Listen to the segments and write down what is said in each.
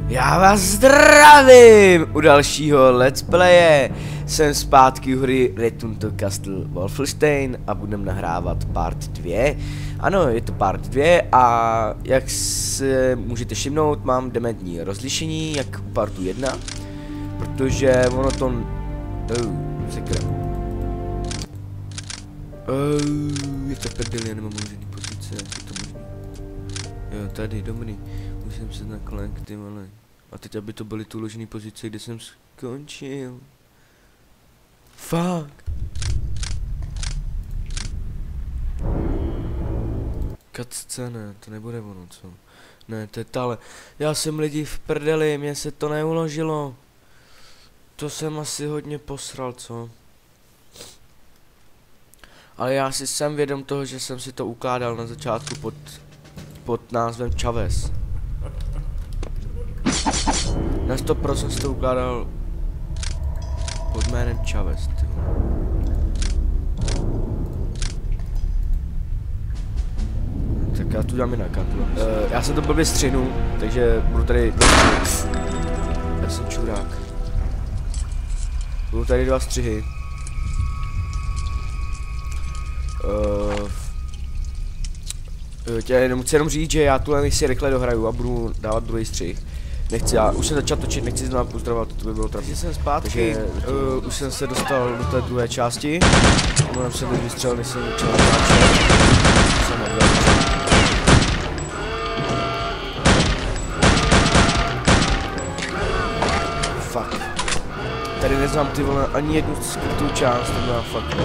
Já vás zdravím u dalšího let's playe. Jsem zpátky u hry Return to Castle Wolfenstein a budeme nahrávat part 2. Ano, je to part 2 a jak se můžete všimnout, mám dementní rozlišení, jak u partu 1. Protože ono to... je to prdeli, já nemám možný pozice, jak je to možný. Jo, tady, dobrý. Musím se naklánět, ty vole. A teď, aby to byly tu uložené pozice, kde jsem skončil. Fuck. Cutscene, to nebude ono, co? Ne, to je tale. Já jsem lidi v prdeli, mně se to neuložilo. To jsem asi hodně posral, co? Ale já si jsem vědom toho, že jsem si to ukládal na začátku pod názvem Chavez. Na 100% jsem si to ukládal pod jménem Chavez, ty. Tak já tu dám jinak, já jsem to blbě střihnu, takže budu tady... Já jsem čurák. Budu tady 2 střihy. Chci jenom říct, že já tuhle si rychle dohraju a budu dávat druhý střih. Nechci, já už jsem začal točit, nechci znovu pozdravovat, to by bylo trapné. Jsem zpátky, už jsem se dostal do té druhé části. Mám se teď vystřelil, než jsem začal natáčet. Fuck. Tady neznám ty vole ani jednu skrytou část, to byla fakt,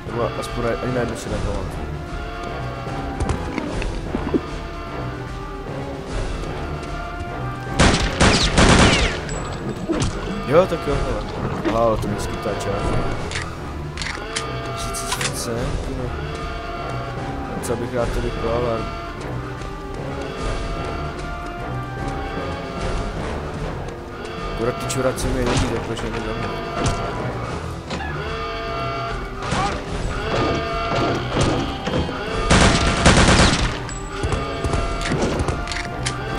nebo aspoň ani na jednu si nepamatuju. Jo, tak jo, hele. Ale to není skrytá část. Sice, no. Co bych rád to vypal, ale... Akorát ty čuraci mě nevidí, tak proč mě nedám.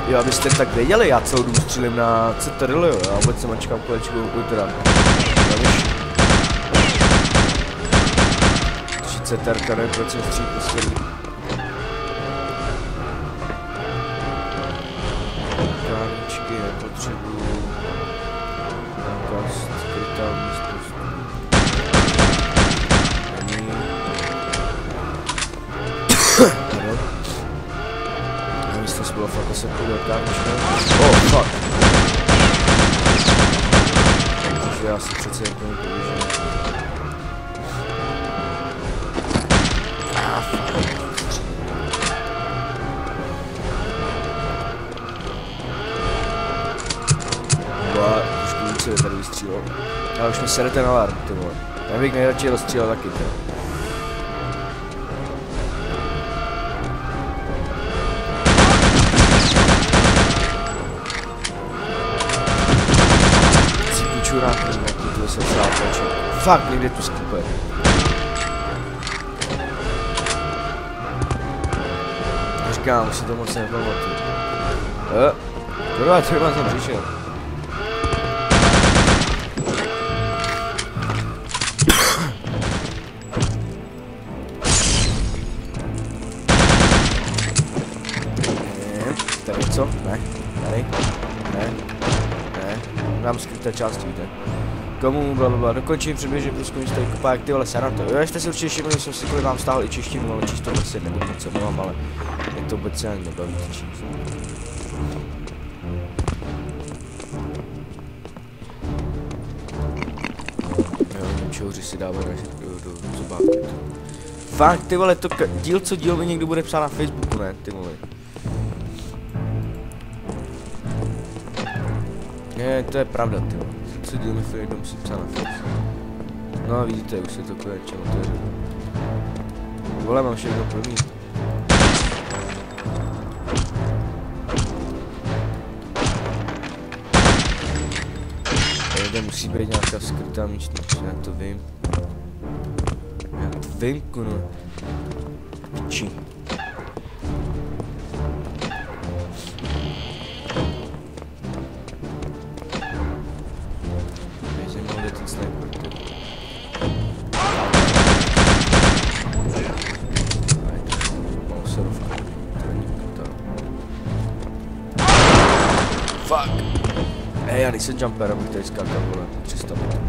Jo, abyste tak věděli, já celou dobu střílím na CTRL, jo, já vůbec se mačkám kolečku, teda, CTRka, nevím, proč jsem stříl prostě líp. Káničky nepotřebuju, nějaká skrytá místnost. To bylo fakt asi půjde kánička. Oh, fuck. Takže já si přece jako nepoběžím. Fuck. Boha, trošku více je tady vystřílel. Ale už mi sere ten alarm, ty vole. Já bych nejradši rozstřílel taky, ty. Fakt, někde tu skupe. Říkám, už si to moc nepamatuju. Kurva, třeba jsem přišel. Tady něco? Ne. Tady. Ne. Dám skryté části, víte. Komu blablabla, dokončím předběžně průzkum jistý kopák, ty vole, se na to. Jo, ještě si určitě všimli, že jsem si kvůli vám stáhl i češtinu, ale čisto prostě nebudu moc se mluvám, ale mě to vůbec ani nebaví číst. Jo, čouři si dávají do zubávky. Fakt, ty vole, to díl co díl mi někdo bude psát na Facebooku, ne, ty vole. Ne, to je pravda, ty vole. Co díl mi někdo musí psát na Facebooku. No vidíte, už se to konečilo, to je... Vole, mám všechno plný. Tady musí být nějaká skrytá místnost, já to vím. Já to vím, kuno. Piči. Fuck. Hej, já nejsem jumper, abych tady skákal, vole, 300 metrů.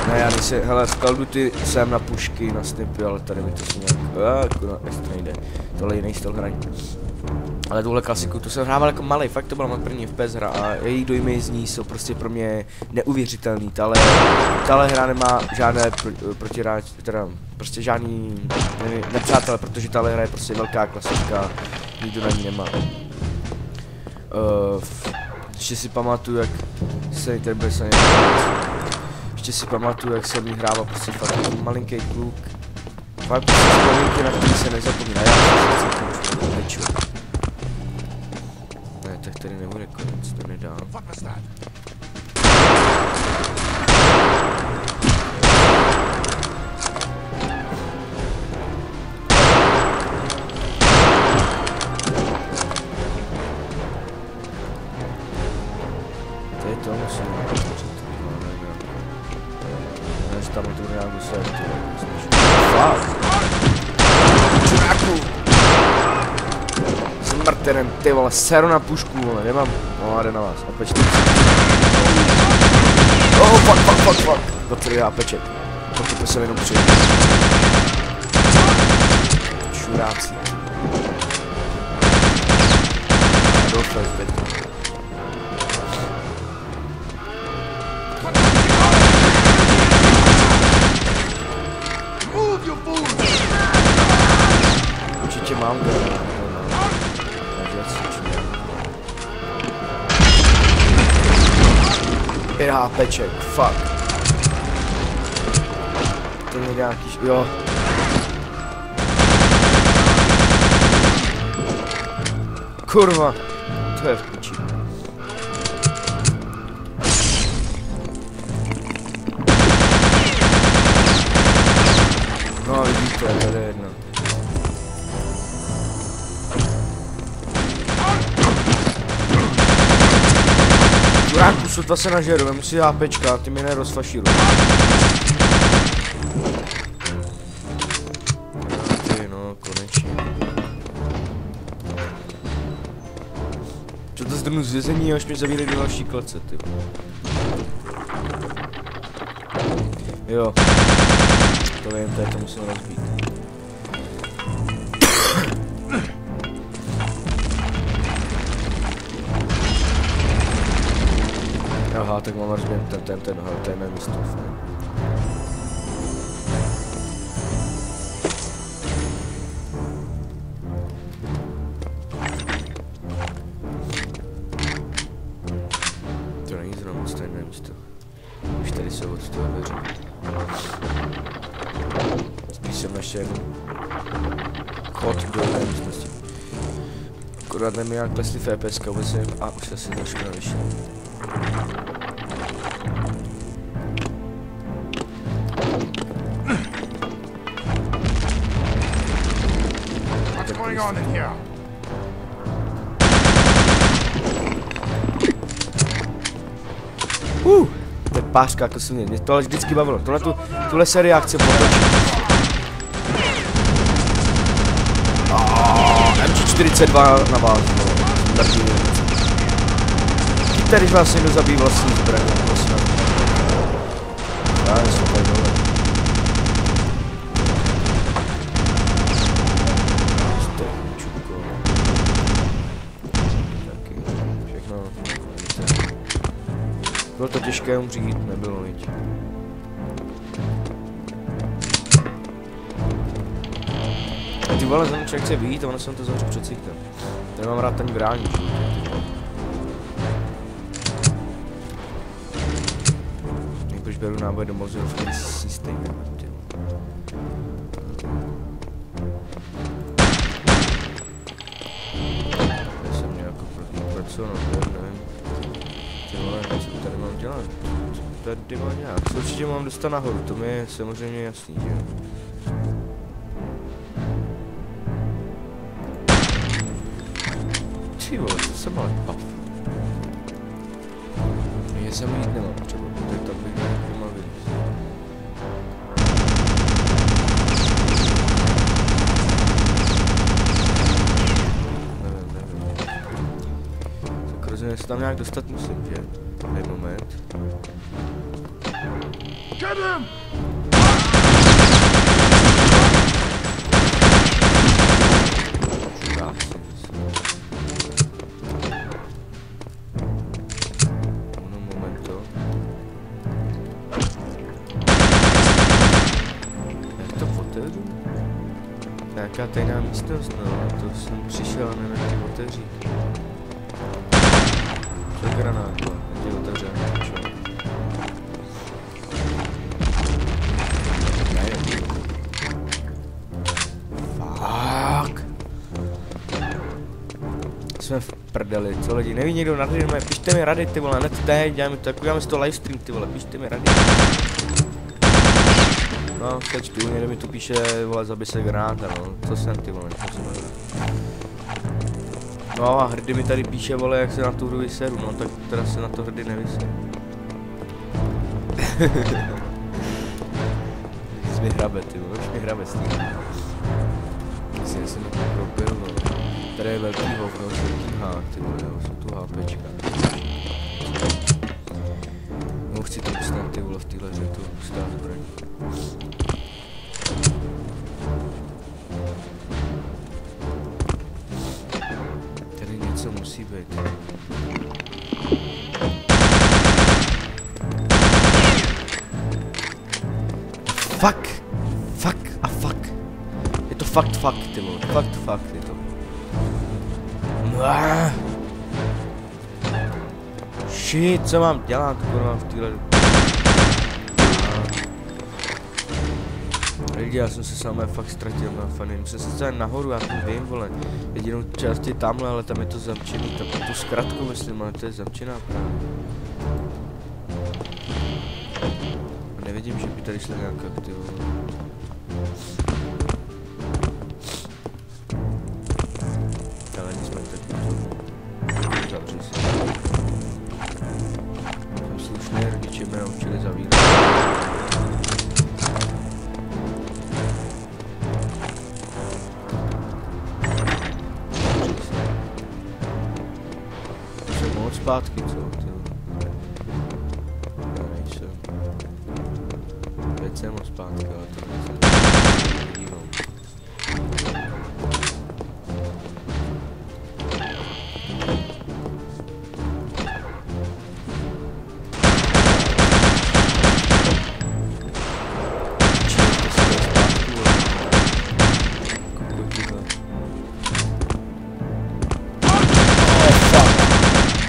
Ne, já nejsem, hele, v Call of Duty jsem na pušky, na snipy, ale tady mi to si nějak, kurva, ještě nejde. Tohle je jiný styl hraní. Ale tuhle klasiku, to jsem hrával jako malej, fakt to byla moje první FPS hra a její dojmy z ní jsou prostě pro mě neuvěřitelný. Tahle hra nemá žádné protiráč, teda prostě žádný nepřátelé, protože tahle hra je prostě velká klasika, nikdo na ní nemá. Ještě si pamatuju, jak se tady bude se ještě si pamatuju, jak jsem jí hrával prostě fakt jako malinký kluk. Fakt prostě vzpomínky, na který se nezapomíná, já jsem se nečul. Ne, tak tady nebude konec, to nedám. To je to, musím vytvořit. Než tam to bude nějak muset, čuráku! Jsem martyrem, ty vole, seru na pušku, vole, nemám, no, jde na vás, opečte. Oh, fuck. Do který APček. Pokud jsem jenom přijel. Čuráci. Doufám, zbyt. Určitě mám to. HPček, fuck. To je nějaký, jo. Kurva, to je v piči. No vidíte, tady je jedno. Čuráku, sotva se nažeru, vemu si HPčka, ty mi nerozfašíruj. Ty no, konečně. Co to zdrnu z vězení, až mě zavírají do další klece, ty. Jo. To vím, to musím rozbít. Aha, tak mám rozběn ten, to je mé místo. To není zrovna moc tajné místo. Už tady jsou od toho dveře. Spíš jsem ještě jeden chod do jiné místnosti. Akorát nevím, jak klesli FPSka, vůbec nevím, a už se asi trošku navyšel. To je pářka, jako se mě to ale vždycky bavilo. Tuhle sérii chci potočit. MG42 na vás, no. Chyťte, když vás někdo zabíjí vlastní zbraně, prosím. Já jsem tady dole. Bylo to těžké umřít, nebylo viď. A ty vole, ten člověk chce vyjít a ono jsem to zavřel před sítem. Tady mám rád ten grání. Proč beru náboj do mozilovky, když si stejně. Já jsem nějakou proto, nevím. Co tady mám dělat? Co tady mám dělat? Co určitě mám dostat nahoru, to mi je samozřejmě jasný, že jo? Ty vole, to jsem ale pav. Já jsem jít nemám třeba, tak tam bych nemohl vylít. No, se tam nějak dostat musím, že? Tady moment. Get him! Uno momento. Jak to otevřu? Nějaká tajná místnost, no, to jsem přišel a nevím, jak ji otevřít. To je granát, jak ji otevřeme, čo? Fuck. Jsme v prdeli, co lidi, neví někdo na rady, pište mi rady, ty vole, hned teď, děláme z toho livestream, ty vole, pište mi rady. No, přečtu, někdo mi tu píše, vole, zabij se granáta, no, co jsem, ty vole, co jsem. No a Hrdy mi tady píše, vole, jak se na tu hru vyseru, no, tak teda se na to Hrdy nevyseru. Jsi mi hrabe, ty vole, už mi hrabe s tím. Myslím, že jsem to koupil, vole. Tady je velký hovno, velký hák, ty vole, jo, jsou tu HPčka. No, chci to ustat, ty vole, v téhle hře, to ustát zbraň. Tady něco musí být. Fuck! Fuck a fuck! Je to fuck, ty vole, fuck, je to. Shit, co mám dělat, kurva, v téhle... Lidi, já jsem se sám fakt ztratil, na fany, musím se stát nahoru, já to vím, vole. Jedinou část je tamhle, ale tam je to zamčený, tam tu zkratku myslím, ale to je zamčená právě. A nevidím, že by tady šlo nějak aktivovat. Ale nic jsme teď to zavři si. Jsem slušný, rodiče mě naučili zavírat. Zpátky, co? Já nejsem. Teď jsem zpátky, ale to nejsem. Díval.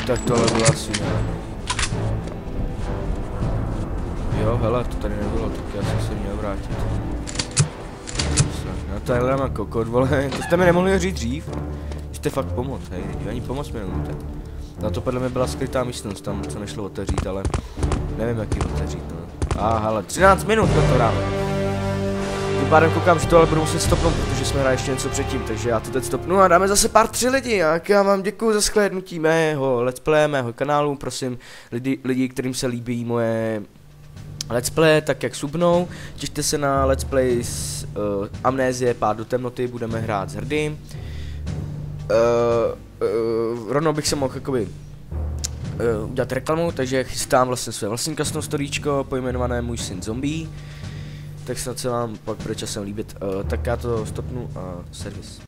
Tak tohle bylo asi ne. Jo, hele, to tady nebylo, tak já jsem se měl vrátit. No tady mám kokot, vole, to jste mi nemohli říct dřív. Jste fakt pomoct, hej, ani pomoc mi neumíte. Na to podle mě byla skrytá místnost, tam co nešlo otevřít, ale nevím jak ji otevřít, no. Hele, 13 minut to dám. Tím pádem koukám, že to ale budu muset stopnout, protože jsme hráli ještě něco předtím, takže já to teď stopnu a dáme zase part 3 lidi. Jak já vám děkuju za shlédnutí mého let's play, mého kanálu, prosím lidi, kterým se líbí moje let's play, tak jak subnou, těšte se na let's play z Amnézie, Pád do temnoty, budeme hrát s Hrdým. Rovnou bych se mohl jakoby udělat reklamu, takže chystám vlastně své vlastní custom storíčko pojmenované Můj syn zombie. Tak snad se vám pak bude časem líbit, tak já to stopnu a servis.